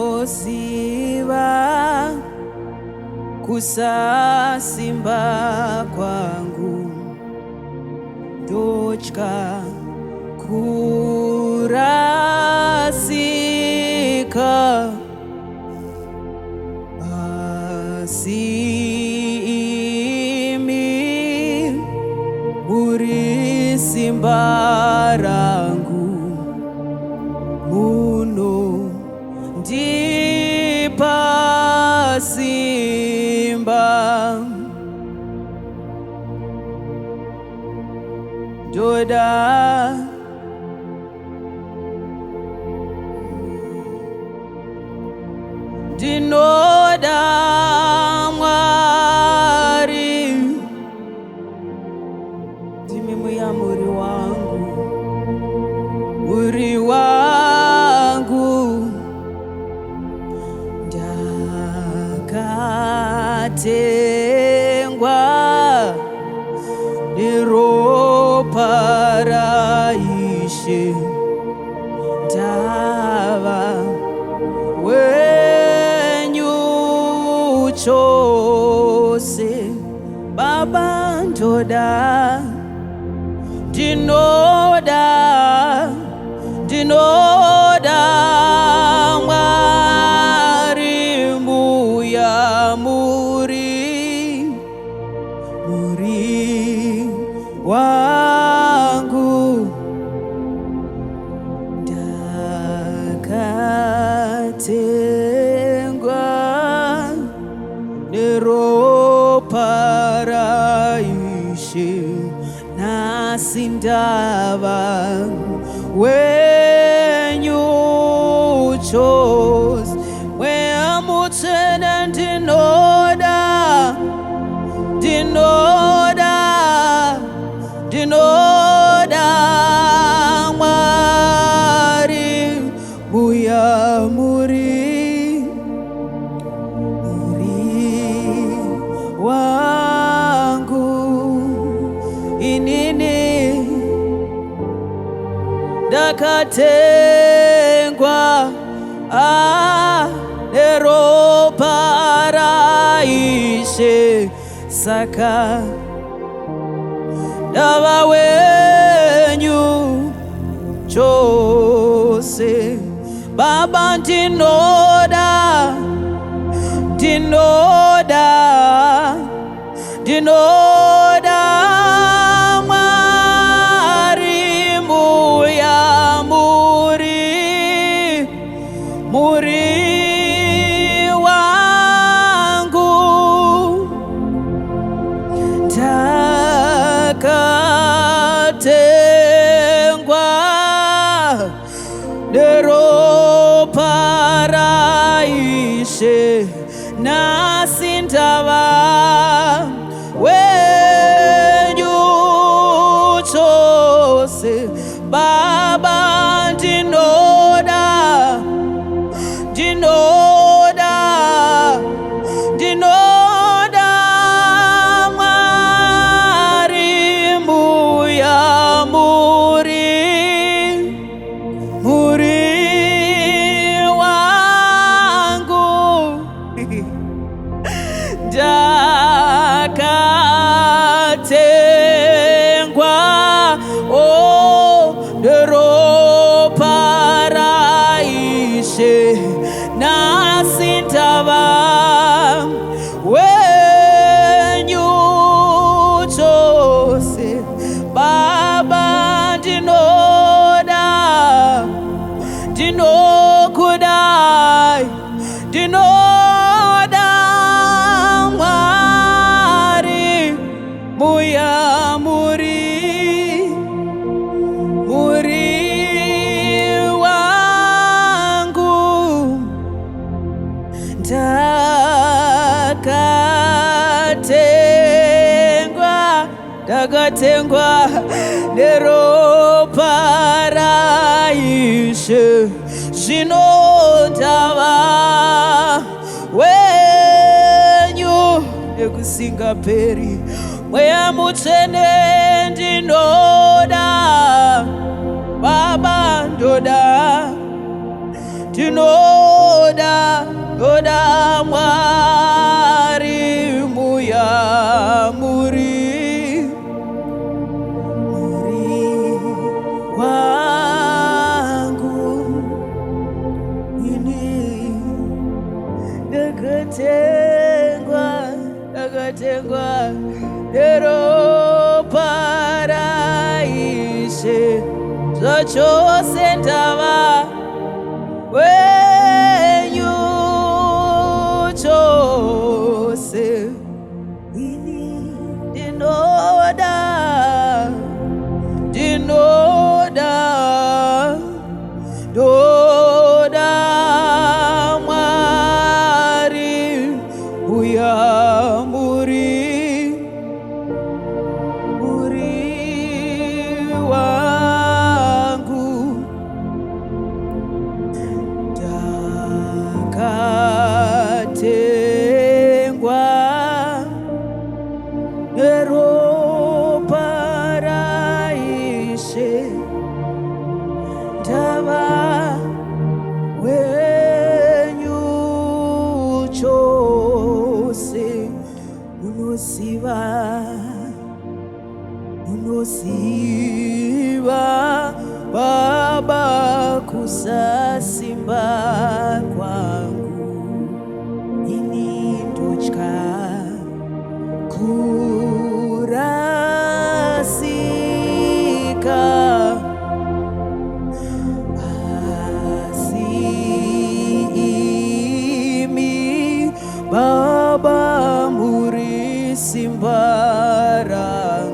nosiva kusasimba kwangu, ndotya kurasika, asi imi muri simba rangu, muno ndipa simba, ndoda ndinoda Mwari, ndimi muyamuri wangu, uri wangu, ndakatengwa neropa raIshe, ndava wenyu chose. Baba ndoda, ndinoda Mwari muyamuri, muri wangu, ndakatengwa neropa raIshe, nasi ndava wenyu chose. Mweyamutsene ndinoda Mwari muyamuri, muri wangu, inini ndakatengwa neropa raIshe, saka ndava wenyu chose. Baba ndinoda Mwari muyamuri, muri wangu, ndakatengwa neropa raIshe, nasi ndava wenyu chose. Baba ndinoda Mwari muyamuri, muri wangu, ndakatengwa neropa raIshe, nasi ndava wenyu chose. Baba ndinokudai, ndinoda Mwari muyamuri, muri wangu, ndakatengwa neropa raIshe, zvino ndava wenyu nekusingaperi. Mweya Mutsvene ndinoda, Baba ndoda, ndinoda Oda mwari muya muri wangu ini nakatengwa nero paraishe zvachose ndava wenyu chose ini ndinoda mwari uya muri wangu takatengwa nero paraishe ndava wenyu chose unosiva Baba kusasimba kwangu ini ndotya kurasika asi imi Baba muri simba rangu